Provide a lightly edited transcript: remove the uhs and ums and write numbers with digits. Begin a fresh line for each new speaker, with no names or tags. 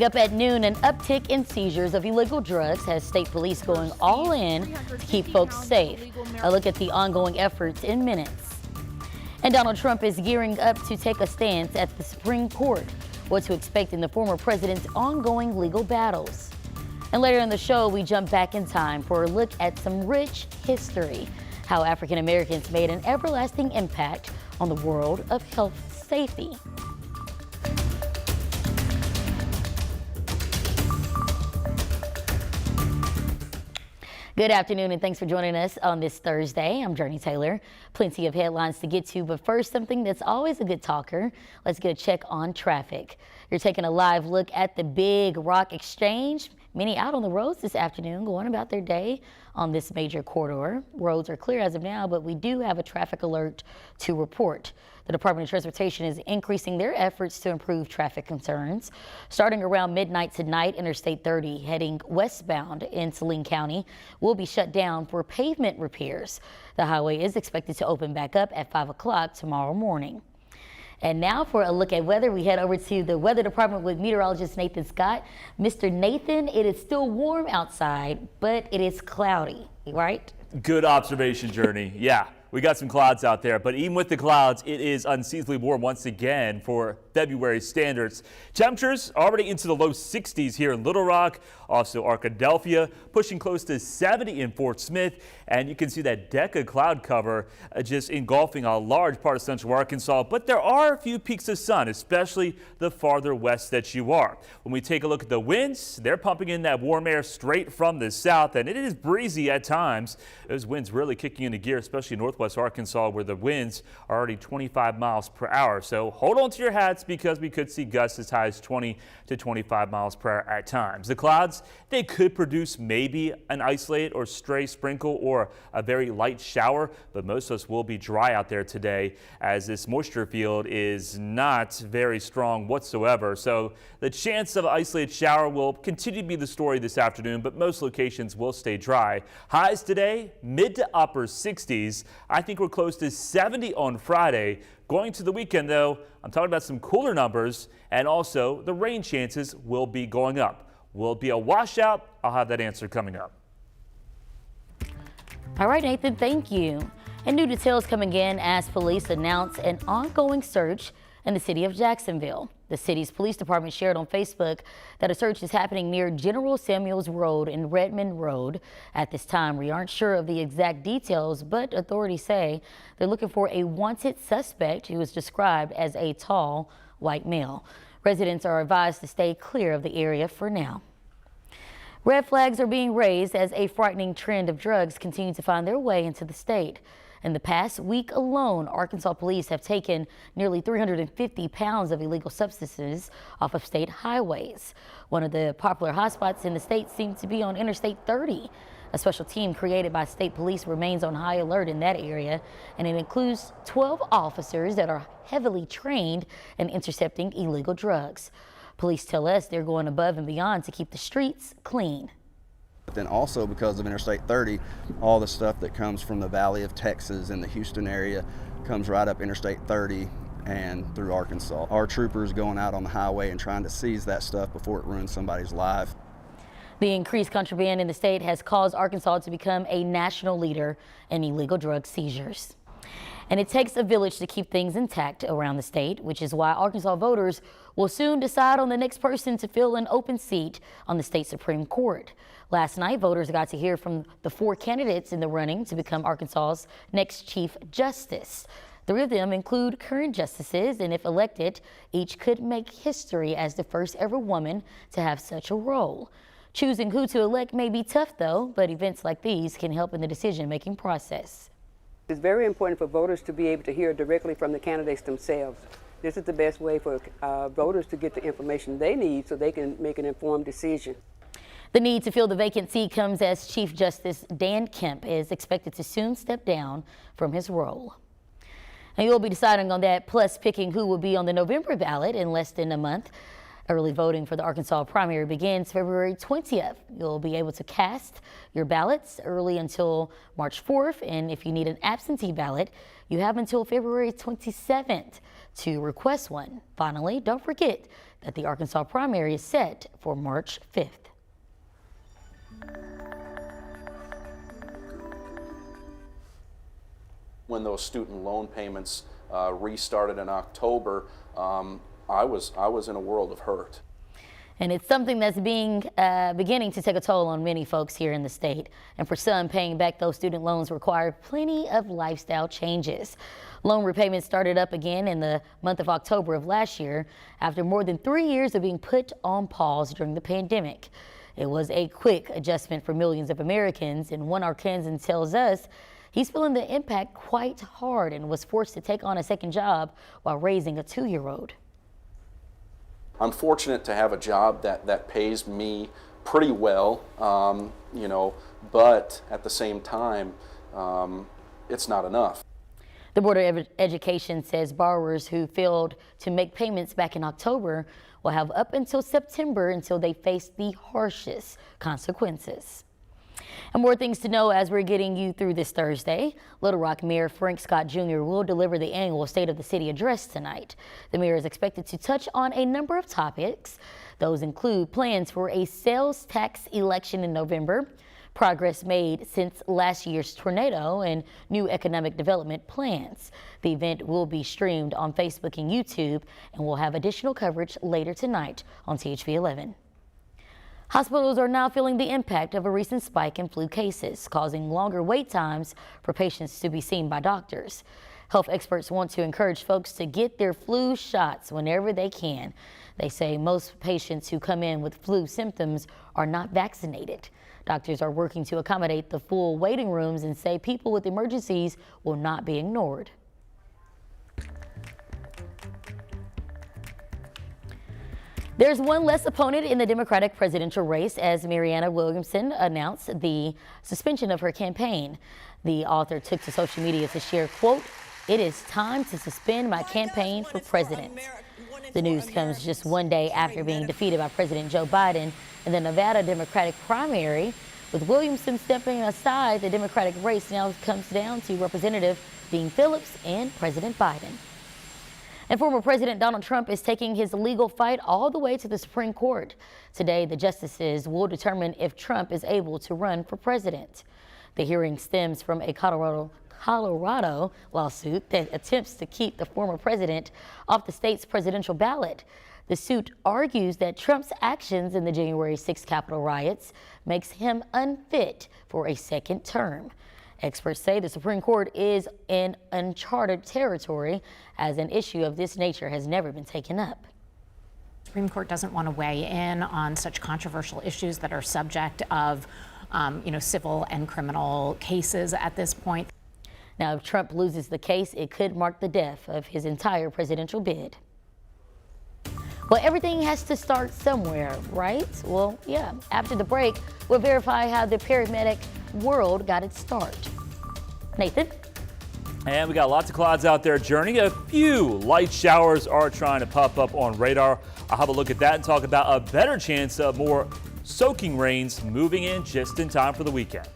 Up at noon, an uptick in seizures of illegal drugs has state police going all in to keep folks safe. A look at the ongoing efforts in minutes. And Donald Trump is gearing up to take a stance at the Supreme Court. What to expect in the former president's ongoing legal battles. And later in the show, we jump back in time for a look at some rich history. How African Americans made an everlasting impact on the world of health safety. Good afternoon and thanks for joining us on this Thursday. I'm Jurnee Taylor. Plenty of headlines to get to, but first, something that's always a good talker. Let's get a check on traffic. You're taking a live look at the Big Rock Exchange. Many out on the roads this afternoon going about their day on this major corridor. Roads are clear as of now, but we do have a traffic alert to report. The Department of Transportation is increasing their efforts to improve traffic concerns. Starting around midnight tonight, Interstate 30 heading westbound in Saline County will be shut down for pavement repairs. The highway is expected to open back up at 5 o'clock tomorrow morning. And now for a look at weather, we head over to the weather department with meteorologist Nathan Scott. Mr. Nathan, it is still warm outside, but it is cloudy, right?
Good observation, Jurnee. Yeah, we got some clouds out there, but even with the clouds, it is unseasonably warm once again for February standards. Temperatures already into the low 60s here in Little Rock, also Arkadelphia, pushing close to 70 in Fort Smith, and you can see that deck of cloud cover just engulfing a large part of central Arkansas, but there are a few peaks of sun, especially the farther west that you are. When we take a look at the winds, they're pumping in that warm air straight from the south, and it is breezy at times. Those winds really kicking into gear, especially in northwest Arkansas, where the winds are already 25 miles per hour. So hold on to your hats, because we could see gusts as high as 20 to 25 miles per hour at times. The clouds, they could produce maybe an isolated or stray sprinkle or a very light shower, but most of us will be dry out there today as this moisture field is not very strong whatsoever. So the chance of an isolated shower will continue to be the story this afternoon, but most locations will stay dry. Highs today, mid to upper 60s. I think we're close to 70 on Friday. Going to the weekend, though, I'm talking about some cooler numbers, and also the rain chances will be going up. Will it be a washout? I'll have that answer coming up.
All right, Nathan, thank you. And new details coming in as police announce an ongoing search in the city of Jacksonville. The city's police department shared on Facebook that a search is happening near General Samuels Road and Redmond Road. At this time, we aren't sure of the exact details, but authorities say they're looking for a wanted suspect who is described as a tall white male. Residents are advised to stay clear of the area for now. Red flags are being raised as a frightening trend of drugs continue to find their way into the state. In the past week alone, Arkansas police have taken nearly 350 pounds of illegal substances off of state highways. One of the popular hotspots in the state seems to be on Interstate 30. A special team created by state police remains on high alert in that area, and it includes 12 officers that are heavily trained in intercepting illegal drugs. Police tell us they're going above and beyond to keep the streets clean.
But then also because of Interstate 30, all the stuff that comes from the Valley of Texas and the Houston area comes right up Interstate 30 and through Arkansas. Our troopers going out on the highway and trying to seize that stuff before it ruins somebody's life.
The increased contraband in the state has caused Arkansas to become a national leader in illegal drug seizures. And it takes a village to keep things intact around the state, which is why Arkansas voters will soon decide on the next person to fill an open seat on the state Supreme Court. Last night, voters got to hear from the 4 candidates in the running to become Arkansas's next Chief Justice. 3 of them include current justices, and if elected, each could make history as the first ever woman to have such a role. Choosing who to elect may be tough, though, but events like these can help in the decision-making process.
It's very important for voters to be able to hear directly from the candidates themselves. This is the best way for voters to get the information they need so they can make an informed decision.
The need to fill the vacancy comes as Chief Justice Dan Kemp is expected to soon step down from his role. And you'll be deciding on that, plus picking who will be on the November ballot in less than a month. Early voting for the Arkansas primary begins February 20th. You'll be able to cast your ballots early until March 4th, and if you need an absentee ballot, you have until February 27th to request one. Finally, don't forget that the Arkansas primary is set for March 5th.
When those student loan payments restarted in October, I was in a world of hurt.
And it's something that's beginning to take a toll on many folks here in the state. And for some, paying back those student loans require plenty of lifestyle changes. Loan repayments started up again in the month of October of last year after more than 3 years of being put on pause during the pandemic. It was a quick adjustment for millions of Americans, and one Arkansan tells us he's feeling the impact quite hard and was forced to take on a second job while raising a 2-year-old.
I'm fortunate to have a job that pays me pretty well, you know, but at the same time, it's not enough.
The Board of Education says borrowers who failed to make payments back in October will have up until September until they face the harshest consequences. And more things to know as we're getting you through this Thursday. Little Rock Mayor Frank Scott Jr. will deliver the annual State of the City address tonight. The mayor is expected to touch on a number of topics. Those include plans for a sales tax election in November, progress made since last year's tornado, and new economic development plans. The event will be streamed on Facebook and YouTube and will have additional coverage later tonight on THV 11. Hospitals are now feeling the impact of a recent spike in flu cases, causing longer wait times for patients to be seen by doctors. Health experts want to encourage folks to get their flu shots whenever they can. They say most patients who come in with flu symptoms are not vaccinated. Doctors are working to accommodate the full waiting rooms and say people with emergencies will not be ignored. There's one less opponent in the Democratic presidential race as Marianne Williamson announced the suspension of her campaign. The author took to social media to share, quote, "It is time to suspend my campaign for president." The news comes just one day after being defeated by President Joe Biden in the Nevada Democratic primary. With Williamson stepping aside, the Democratic race now comes down to Representative Dean Phillips and President Biden. And former President Donald Trump is taking his legal fight all the way to the Supreme Court. Today, the justices will determine if Trump is able to run for president. The hearing stems from a Colorado lawsuit that attempts to keep the former president off the state's presidential ballot. The suit argues that Trump's actions in the January 6th Capitol riots makes him unfit for a second term. Experts say the Supreme Court is in uncharted territory as an issue of this nature has never been taken up.
The Supreme Court doesn't want to weigh in on such controversial issues that are subject of, civil and criminal cases at this point.
Now, if Trump loses the case, it could mark the death of his entire presidential bid. Well, everything has to start somewhere, right? Well, yeah. After the break, we'll verify how the paramedic world got its start. Nathan?
And we got lots of clouds out there, Jurnee. A few light showers are trying to pop up on radar. I'll have a look at that and talk about a better chance of more soaking rains moving in just in time for the weekend.